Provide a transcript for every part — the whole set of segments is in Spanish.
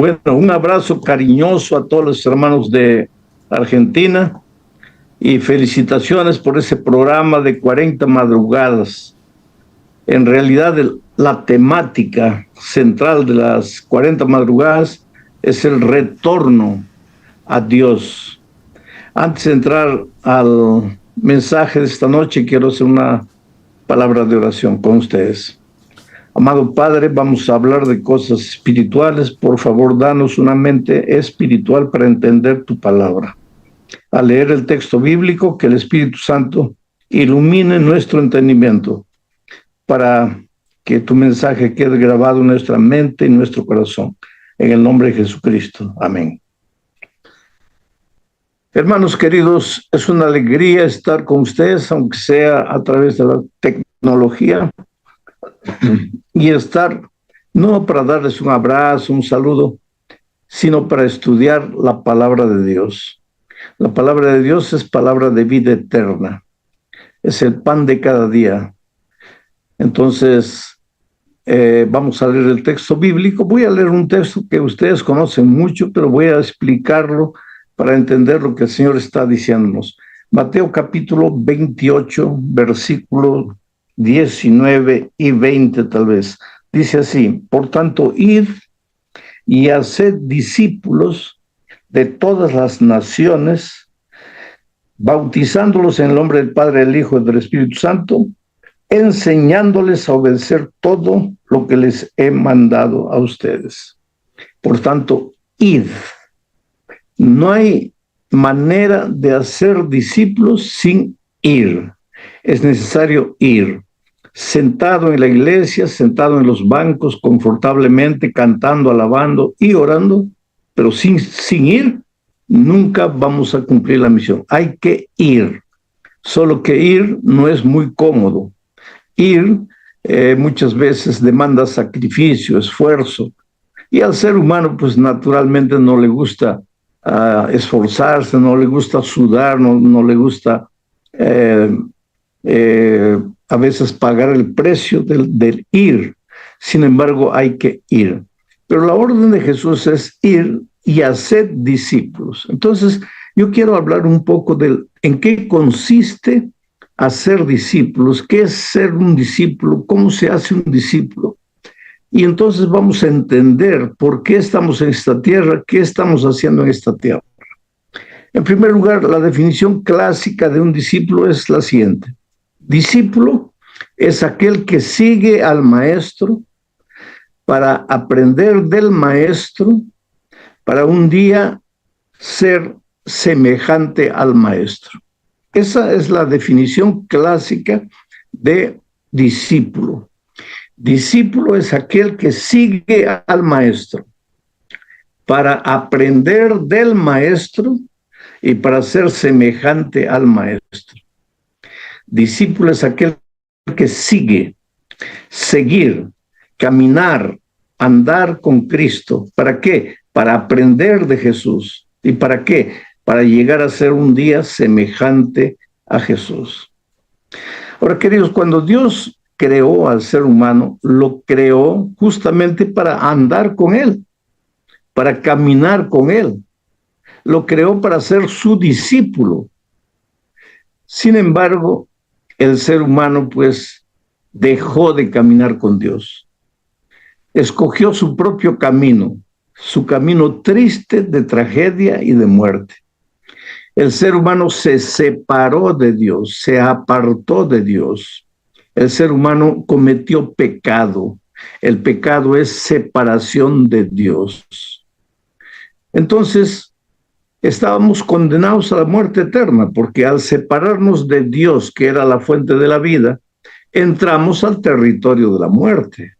Bueno, un abrazo cariñoso a todos los hermanos de Argentina y felicitaciones por ese programa de 40 madrugadas. En realidad, la temática central de las 40 madrugadas es el retorno a Dios. Antes de entrar al mensaje de esta noche, quiero hacer una palabra de oración con ustedes. Amado Padre, vamos a hablar de cosas espirituales. Por favor, danos una mente espiritual para entender tu palabra. Al leer el texto bíblico, que el Espíritu Santo ilumine nuestro entendimiento para que tu mensaje quede grabado en nuestra mente y nuestro corazón. En el nombre de Jesucristo. Amén. Hermanos queridos, es una alegría estar con ustedes, aunque sea a través de la tecnología, y estar no para darles un abrazo, un saludo, sino para estudiar la palabra de Dios. La palabra de Dios es palabra de vida eterna, es el pan de cada día. Entonces, vamos a leer el texto bíblico. Voy a leer un texto que ustedes conocen mucho, pero voy a explicarlo para entender lo que el Señor está diciéndonos. Mateo capítulo 28, versículos 19 y 20 tal vez. Dice así: por tanto, id y haced discípulos de todas las naciones, bautizándolos en el nombre del Padre, del Hijo y del Espíritu Santo, enseñándoles a obedecer todo lo que les he mandado a ustedes. Por tanto, id. No hay manera de hacer discípulos sin ir. Es necesario ir. Sentado en la iglesia, sentado en los bancos, confortablemente, cantando, alabando y orando, pero sin ir, nunca vamos a cumplir la misión. Hay que ir. Solo que ir no es muy cómodo. Ir muchas veces demanda sacrificio, esfuerzo, y al ser humano pues naturalmente no le gusta esforzarse, no le gusta sudar, no le gusta a veces pagar el precio del ir. Sin embargo, hay que ir. Pero la orden de Jesús es ir y hacer discípulos. Entonces, yo quiero hablar un poco en qué consiste hacer discípulos, qué es ser un discípulo, cómo se hace un discípulo. Y entonces vamos a entender por qué estamos en esta tierra, qué estamos haciendo en esta tierra. En primer lugar, la definición clásica de un discípulo es la siguiente: discípulo es aquel que sigue al maestro para aprender del maestro, para un día ser semejante al maestro. Esa es la definición clásica de discípulo. Discípulo es aquel que sigue al maestro para aprender del maestro y para ser semejante al maestro. Discípulo es aquel que sigue, seguir, caminar, andar con Cristo. ¿Para qué? Para aprender de Jesús. ¿Y para qué? Para llegar a ser un día semejante a Jesús. Ahora, queridos, cuando Dios creó al ser humano, lo creó justamente para andar con él, para caminar con él. Lo creó para ser su discípulo. Sin embargo, el ser humano pues dejó de caminar con Dios. Escogió su propio camino, su camino triste de tragedia y de muerte. El ser humano se separó de Dios, se apartó de Dios. El ser humano cometió pecado. El pecado es separación de Dios. Entonces, estábamos condenados a la muerte eterna, porque al separarnos de Dios, que era la fuente de la vida, entramos al territorio de la muerte.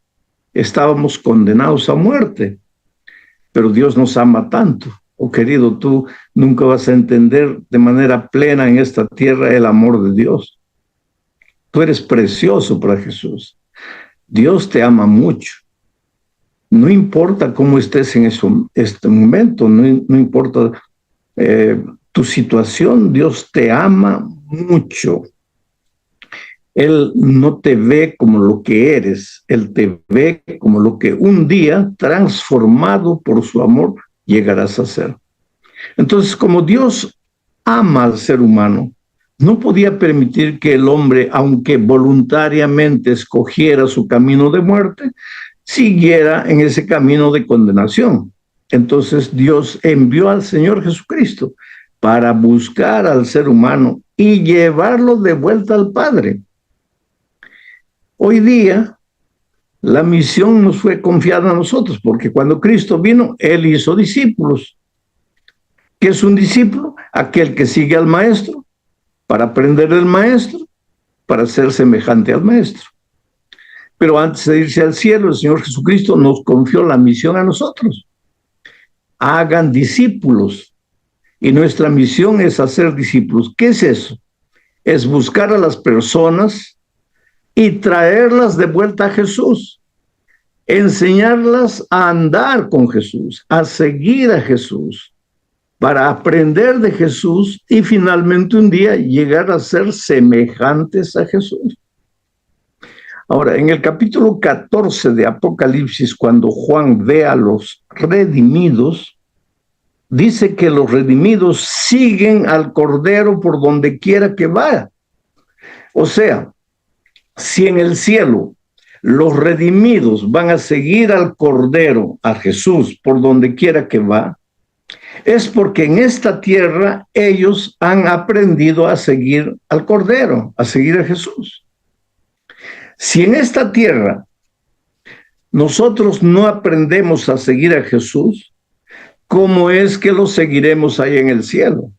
Estábamos condenados a muerte, pero Dios nos ama tanto. Oh, querido, tú nunca vas a entender de manera plena en esta tierra el amor de Dios. Tú eres precioso para Jesús. Dios te ama mucho. No importa cómo estés en este momento, no importa tu situación, Dios te ama mucho. Él no te ve como lo que eres, Él te ve como lo que un día, transformado por su amor, llegarás a ser. Entonces, como Dios ama al ser humano, no podía permitir que el hombre, aunque voluntariamente escogiera su camino de muerte, siguiera en ese camino de condenación. Entonces Dios envió al Señor Jesucristo para buscar al ser humano y llevarlo de vuelta al Padre. Hoy día la misión nos fue confiada a nosotros, porque cuando Cristo vino, Él hizo discípulos. ¿Qué es un discípulo? Aquel que sigue al maestro para aprender del maestro, para ser semejante al maestro. Pero antes de irse al cielo, el Señor Jesucristo nos confió la misión a nosotros. Hagan discípulos. Y nuestra misión es hacer discípulos. ¿Qué es eso? Es buscar a las personas y traerlas de vuelta a Jesús. Enseñarlas a andar con Jesús, a seguir a Jesús, para aprender de Jesús y finalmente un día llegar a ser semejantes a Jesús. Ahora, en el capítulo 14 de Apocalipsis, cuando Juan ve a los redimidos, dice que los redimidos siguen al Cordero por donde quiera que vaya. O sea, si en el cielo los redimidos van a seguir al Cordero, a Jesús, por donde quiera que va, es porque en esta tierra ellos han aprendido a seguir al Cordero, a seguir a Jesús. Si en esta tierra nosotros no aprendemos a seguir a Jesús, ¿cómo es que lo seguiremos ahí en el cielo?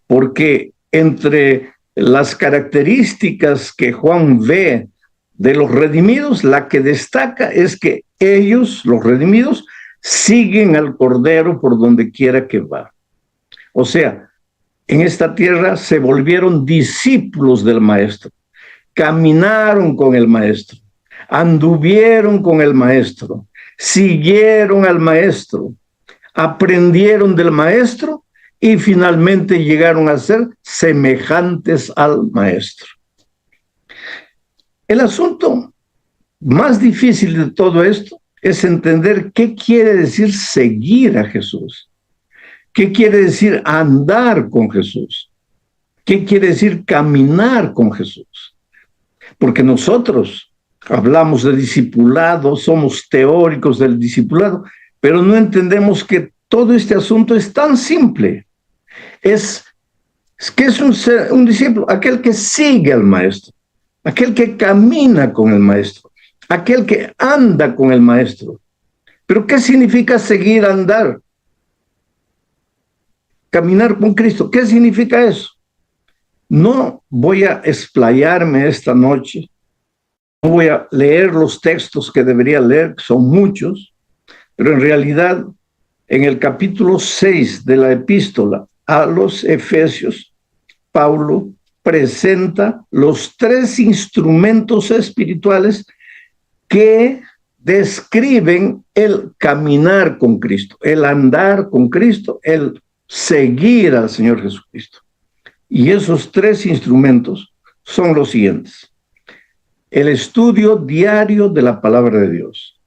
Porque entre las características que Juan ve de los redimidos, la que destaca es que ellos, los redimidos, siguen al Cordero por donde quiera que va. O sea, en esta tierra se volvieron discípulos del Maestro, caminaron con el Maestro, anduvieron con el Maestro, siguieron al Maestro, aprendieron del Maestro y finalmente llegaron a ser semejantes al Maestro. El asunto más difícil de todo esto es entender qué quiere decir seguir a Jesús, qué quiere decir andar con Jesús, qué quiere decir caminar con Jesús. Porque nosotros hablamos de discipulado, somos teóricos del discipulado, pero no entendemos que todo este asunto es tan simple. ¿Qué es un discípulo? Aquel que sigue al maestro, aquel que camina con el maestro, aquel que anda con el maestro. ¿Pero qué significa seguir, andar? Caminar con Cristo. ¿Qué significa eso? No voy a explayarme esta noche, no voy a leer los textos que debería leer, que son muchos, pero en realidad en el capítulo 6 de la epístola a los Efesios, Pablo presenta los 3 instrumentos espirituales que describen el caminar con Cristo, el andar con Cristo, el seguir al Señor Jesucristo. Y esos 3 instrumentos son los siguientes: el estudio diario de la palabra de Dios,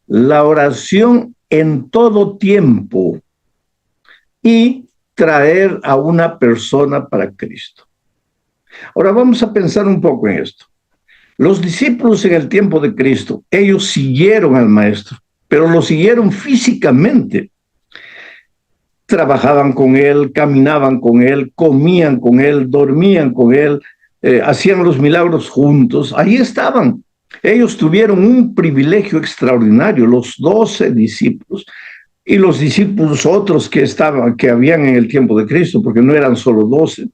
la oración en todo tiempo y traer a una persona para Cristo. Ahora vamos a pensar un poco en esto. Los discípulos en el tiempo de Cristo, ellos siguieron al Maestro, pero lo siguieron físicamente. Trabajaban con Él, caminaban con Él, comían con Él, dormían con Él, hacían los milagros juntos, ahí estaban. Ellos tuvieron un privilegio extraordinario, los 12 discípulos y los discípulos otros que habían en el tiempo de Cristo, porque no eran solo 12.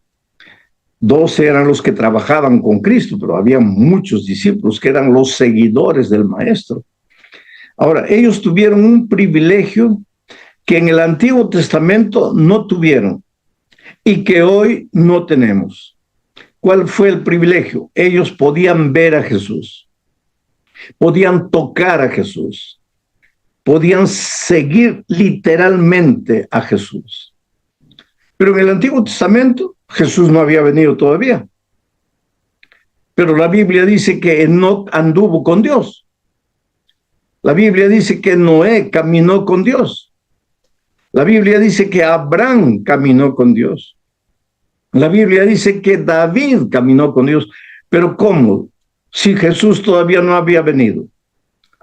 12 eran los que trabajaban con Cristo, pero había muchos discípulos que eran los seguidores del Maestro. Ahora, ellos tuvieron un privilegio que en el Antiguo Testamento no tuvieron y que hoy no tenemos. ¿Cuál fue el privilegio? Ellos podían ver a Jesús, podían tocar a Jesús, podían seguir literalmente a Jesús. Pero en el Antiguo Testamento Jesús no había venido todavía. Pero la Biblia dice que Enoc anduvo con Dios. La Biblia dice que Noé caminó con Dios. La Biblia dice que Abraham caminó con Dios. La Biblia dice que David caminó con Dios. Pero ¿cómo? Si Jesús todavía no había venido.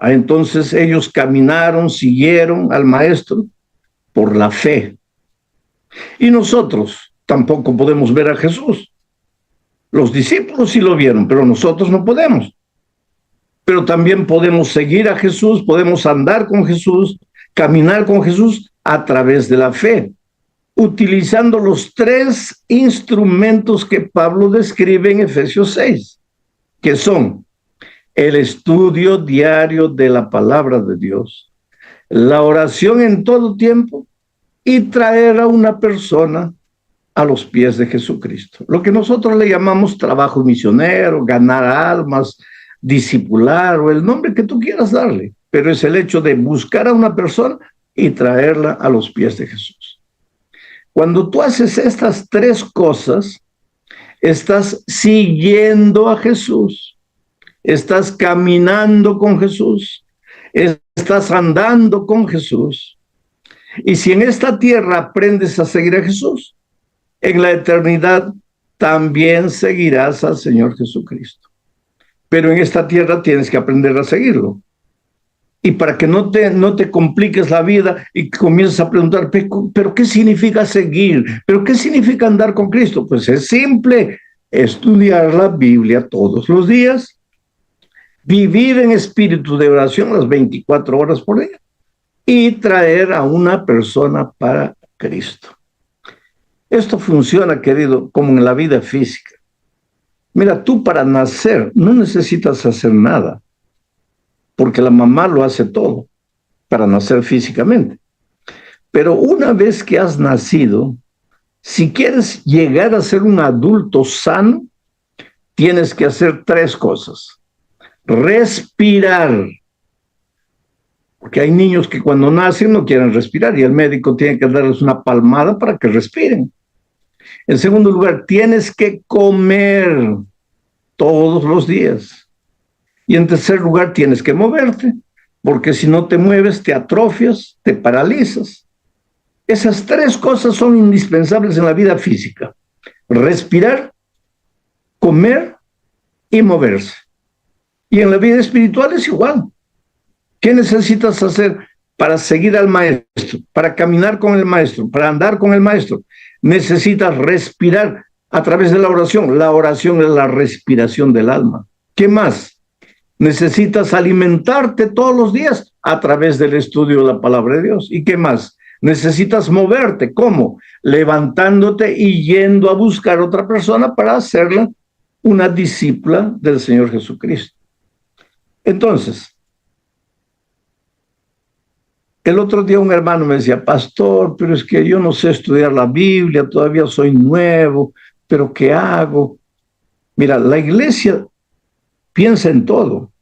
Entonces ellos caminaron, siguieron al Maestro por la fe. Y nosotros tampoco podemos ver a Jesús. Los discípulos sí lo vieron, pero nosotros no podemos. Pero también podemos seguir a Jesús, podemos andar con Jesús, caminar con Jesús a través de la fe, utilizando los 3 instrumentos que Pablo describe en Efesios 6, que son el estudio diario de la palabra de Dios, la oración en todo tiempo y traer a una persona a los pies de Jesucristo. Lo que nosotros le llamamos trabajo misionero, ganar almas, discipular o el nombre que tú quieras darle, pero es el hecho de buscar a una persona y traerla a los pies de Jesús. Cuando tú haces estas 3 cosas, estás siguiendo a Jesús, estás caminando con Jesús, estás andando con Jesús. Y si en esta tierra aprendes a seguir a Jesús, en la eternidad también seguirás al Señor Jesucristo. Pero en esta tierra tienes que aprender a seguirlo. Y para que no te compliques la vida y comiences a preguntar, ¿pero qué significa seguir? ¿Pero qué significa andar con Cristo? Pues es simple, estudiar la Biblia todos los días, vivir en espíritu de oración las 24 horas por día y traer a una persona para Cristo. Esto funciona, querido, como en la vida física. Mira, tú para nacer no necesitas hacer nada, porque la mamá lo hace todo para nacer físicamente. Pero una vez que has nacido, si quieres llegar a ser un adulto sano, tienes que hacer 3 cosas. Respirar, porque hay niños que cuando nacen no quieren respirar y el médico tiene que darles una palmada para que respiren. En segundo lugar, tienes que comer todos los días. Y en tercer lugar, tienes que moverte, porque si no te mueves, te atrofias, te paralizas. Esas 3 cosas son indispensables en la vida física: respirar, comer y moverse. Y en la vida espiritual es igual. ¿Qué necesitas hacer para seguir al Maestro, para caminar con el Maestro, para andar con el Maestro? Necesitas respirar a través de la oración. La oración es la respiración del alma. ¿Qué más? Necesitas alimentarte todos los días a través del estudio de la palabra de Dios. ¿Y qué más? Necesitas moverte. ¿Cómo? Levantándote y yendo a buscar otra persona para hacerla una discípula del Señor Jesucristo. Entonces, el otro día un hermano me decía, pastor, pero es que yo no sé estudiar la Biblia, todavía soy nuevo, pero ¿qué hago? Mira, la iglesia piensa en todo.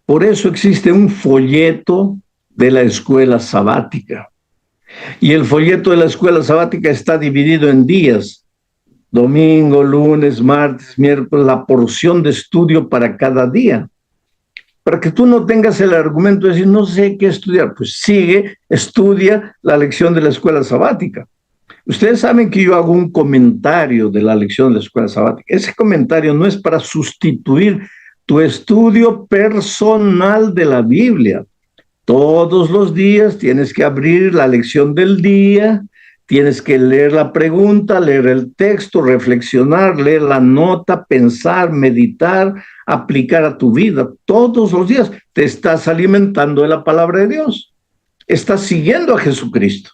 Por eso existe un folleto de la escuela sabática. Y el folleto de la escuela sabática está dividido en días: domingo, lunes, martes, miércoles, la porción de estudio para cada día. Para que tú no tengas el argumento de decir, no sé qué estudiar, pues sigue, estudia la lección de la escuela sabática. Ustedes saben que yo hago un comentario de la lección de la escuela sabática. Ese comentario no es para sustituir tu estudio personal de la Biblia. Todos los días tienes que abrir la lección del día, tienes que leer la pregunta, leer el texto, reflexionar, leer la nota, pensar, meditar, aplicar a tu vida. Todos los días te estás alimentando de la palabra de Dios. Estás siguiendo a Jesucristo.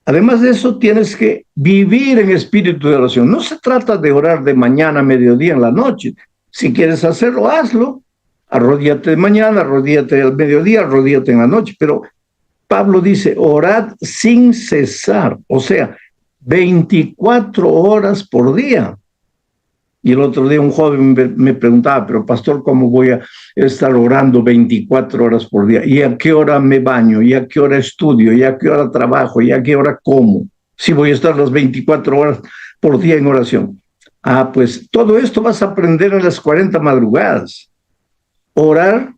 Además de eso, tienes que vivir en espíritu de oración. No se trata de orar de mañana, mediodía, en la noche. Si quieres hacerlo, hazlo. Arrodíate de mañana, arrodíate al mediodía, arrodíate en la noche. Pero Pablo dice, orad sin cesar. O sea, 24 horas por día. Y el otro día un joven me preguntaba, pero pastor, ¿cómo voy a estar orando 24 horas por día? ¿Y a qué hora me baño? ¿Y a qué hora estudio? ¿Y a qué hora trabajo? ¿Y a qué hora como? Si voy a estar las 24 horas por día en oración. Ah, pues todo esto vas a aprender en las 40 madrugadas. Orar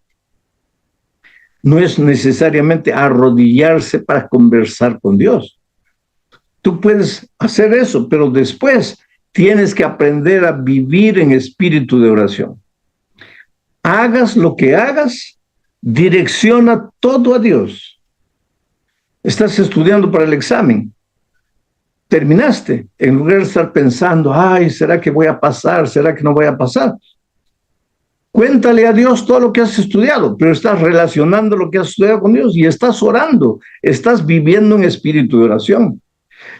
no es necesariamente arrodillarse para conversar con Dios. Tú puedes hacer eso, pero después tienes que aprender a vivir en espíritu de oración. Hagas lo que hagas, direcciona todo a Dios. Estás estudiando para el examen. Terminaste, en lugar de estar pensando, ay, ¿será que voy a pasar? ¿Será que no voy a pasar? Cuéntale a Dios todo lo que has estudiado, pero estás relacionando lo que has estudiado con Dios y estás orando, estás viviendo en espíritu de oración.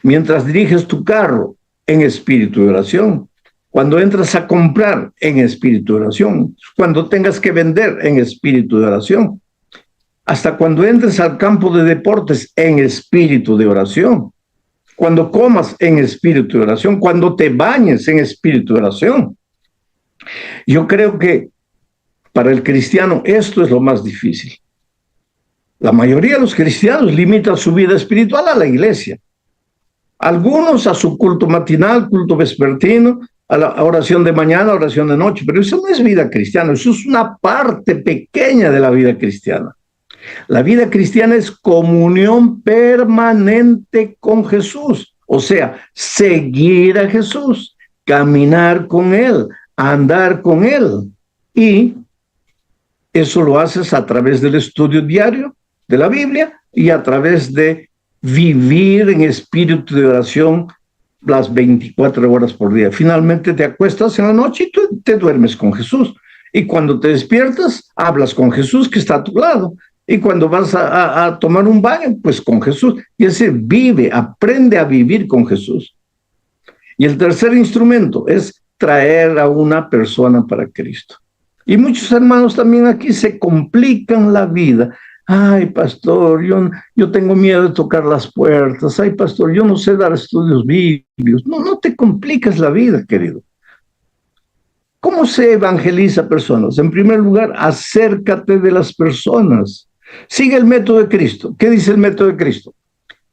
Mientras diriges tu carro, en espíritu de oración. Cuando entras a comprar, en espíritu de oración. Cuando tengas que vender, en espíritu de oración. Hasta cuando entres al campo de deportes, en espíritu de oración. Cuando comas, en espíritu de oración. Cuando te bañes, en espíritu de oración. Yo creo que para el cristiano esto es lo más difícil. La mayoría de los cristianos limitan su vida espiritual a la iglesia. Algunos a su culto matinal, culto vespertino, a la oración de mañana, oración de noche, pero eso no es vida cristiana, eso es una parte pequeña de la vida cristiana. La vida cristiana es comunión permanente con Jesús, o sea, seguir a Jesús, caminar con Él, andar con Él. Y eso lo haces a través del estudio diario de la Biblia y a través de vivir en espíritu de oración las 24 horas por día. Finalmente te acuestas en la noche y tú te duermes con Jesús. Y cuando te despiertas, hablas con Jesús que está a tu lado. Y cuando vas a tomar un baño, pues con Jesús. Y es decir, vive, aprende a vivir con Jesús. Y el tercer instrumento es traer a una persona para Cristo. Y muchos hermanos también aquí se complican la vida. Ay, pastor, yo tengo miedo de tocar las puertas. Ay, pastor, yo no sé dar estudios bíblicos. No te compliques la vida, querido. ¿Cómo se evangeliza personas? En primer lugar, acércate de las personas. Sigue el método de Cristo. ¿Qué dice el método de Cristo?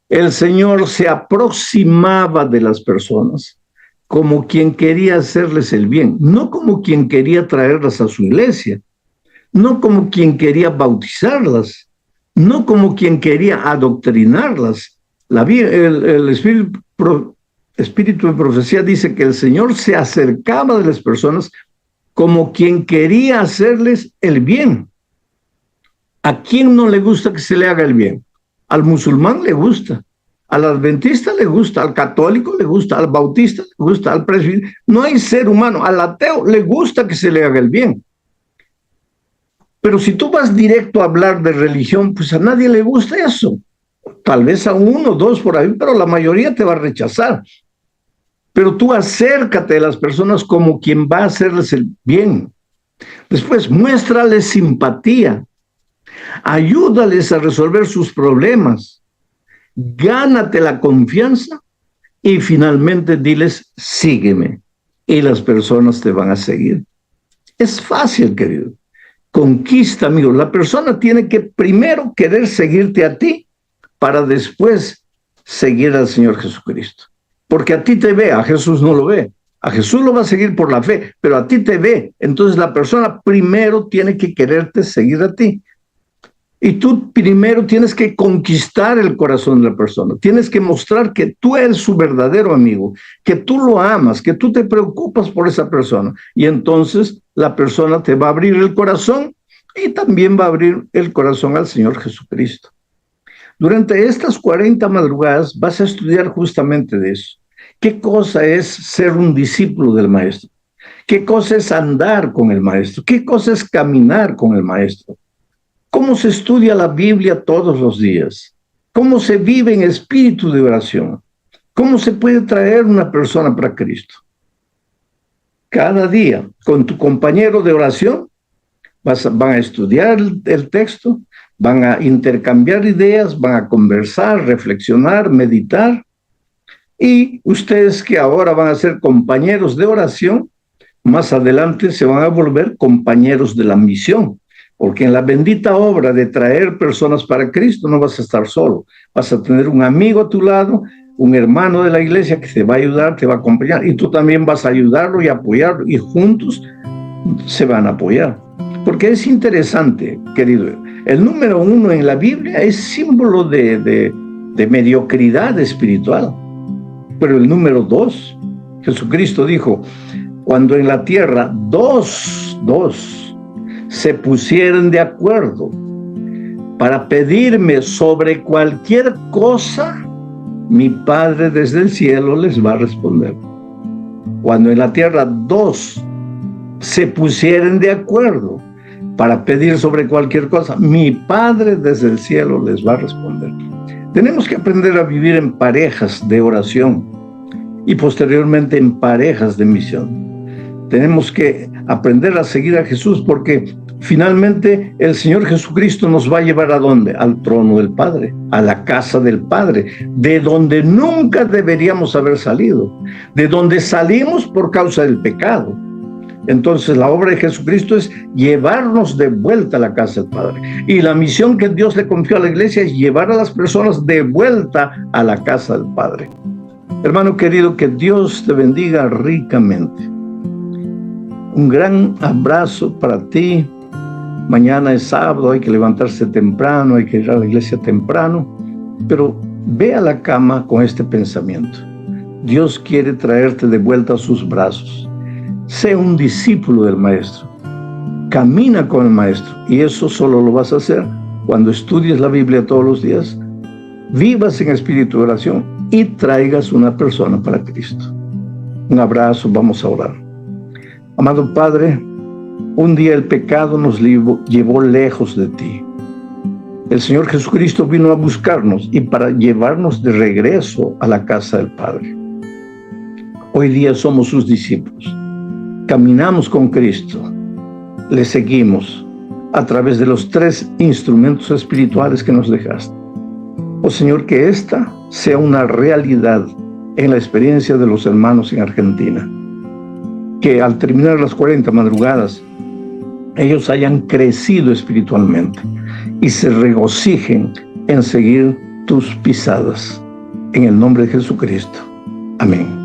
El Señor se aproximaba de las personas como quien quería hacerles el bien, no como quien quería traerlas a su iglesia, no como quien quería bautizarlas, no como quien quería adoctrinarlas. El espíritu de profecía dice que el Señor se acercaba de las personas como quien quería hacerles el bien. ¿A quién no le gusta que se le haga el bien? Al musulmán le gusta, al adventista le gusta, al católico le gusta, al bautista le gusta, al presbítero. No hay ser humano, al ateo le gusta que se le haga el bien. Pero si tú vas directo a hablar de religión, pues a nadie le gusta eso. Tal vez a uno o dos por ahí, pero la mayoría te va a rechazar. Pero tú acércate a las personas como quien va a hacerles el bien. Después, muéstrales simpatía. Ayúdales a resolver sus problemas. Gánate la confianza y finalmente diles, sígueme. Y las personas te van a seguir. Es fácil, querido. Conquista, amigo. La persona tiene que primero querer seguirte a ti para después seguir al Señor Jesucristo. Porque a ti te ve, a Jesús no lo ve. A Jesús lo va a seguir por la fe, pero a ti te ve. Entonces la persona primero tiene que quererte seguir a ti. Y tú primero tienes que conquistar el corazón de la persona. Tienes que mostrar que tú eres su verdadero amigo, que tú lo amas, que tú te preocupas por esa persona. Y entonces la persona te va a abrir el corazón y también va a abrir el corazón al Señor Jesucristo. Durante estas 40 madrugadas vas a estudiar justamente de eso. ¿Qué cosa es ser un discípulo del Maestro? ¿Qué cosa es andar con el Maestro? ¿Qué cosa es caminar con el Maestro? ¿Cómo se estudia la Biblia todos los días? ¿Cómo se vive en espíritu de oración? ¿Cómo se puede traer una persona para Cristo? Cada día, con tu compañero de oración, van a estudiar el texto, van a intercambiar ideas, van a conversar, reflexionar, meditar. Y ustedes que ahora van a ser compañeros de oración, más adelante se van a volver compañeros de la misión. Porque en la bendita obra de traer personas para Cristo no vas a estar solo, vas a tener un amigo a tu lado, un hermano de la iglesia que te va a ayudar, te va a acompañar, y tú también vas a ayudarlo y apoyarlo, y juntos se van a apoyar. Porque es interesante, querido, el número 1 en la Biblia es símbolo de mediocridad espiritual. Pero el número 2, Jesucristo dijo, cuando en la tierra dos se pusieran de acuerdo para pedirme sobre cualquier cosa, mi Padre desde el cielo les va a responder. Cuando en la tierra 2 se pusieran de acuerdo para pedir sobre cualquier cosa, mi Padre desde el cielo les va a responder. Tenemos que aprender a vivir en parejas de oración y posteriormente en parejas de misión. Tenemos que aprender a seguir a Jesús porque finalmente el Señor Jesucristo nos va a llevar ¿a dónde? Al trono del Padre, a la casa del Padre, de donde nunca deberíamos haber salido, de donde salimos por causa del pecado. Entonces la obra de Jesucristo es llevarnos de vuelta a la casa del Padre. Y la misión que Dios le confió a la iglesia es llevar a las personas de vuelta a la casa del Padre. Hermano querido, que Dios te bendiga ricamente. Un gran abrazo para ti. Mañana es sábado, hay que levantarse temprano, hay que ir a la iglesia temprano. Pero ve a la cama con este pensamiento. Dios quiere traerte de vuelta a sus brazos. Sé un discípulo del Maestro. Camina con el Maestro. Y eso solo lo vas a hacer cuando estudies la Biblia todos los días, vivas en espíritu de oración y traigas una persona para Cristo. Un abrazo, vamos a orar. Amado Padre, un día el pecado nos llevó lejos de ti. El Señor Jesucristo vino a buscarnos y para llevarnos de regreso a la casa del Padre. Hoy día somos sus discípulos. Caminamos con Cristo. Le seguimos a través de los 3 instrumentos espirituales que nos dejaste. Oh Señor, que esta sea una realidad en la experiencia de los hermanos en Argentina. Que al terminar las 40 madrugadas, ellos hayan crecido espiritualmente y se regocijen en seguir tus pisadas. En el nombre de Jesucristo. Amén.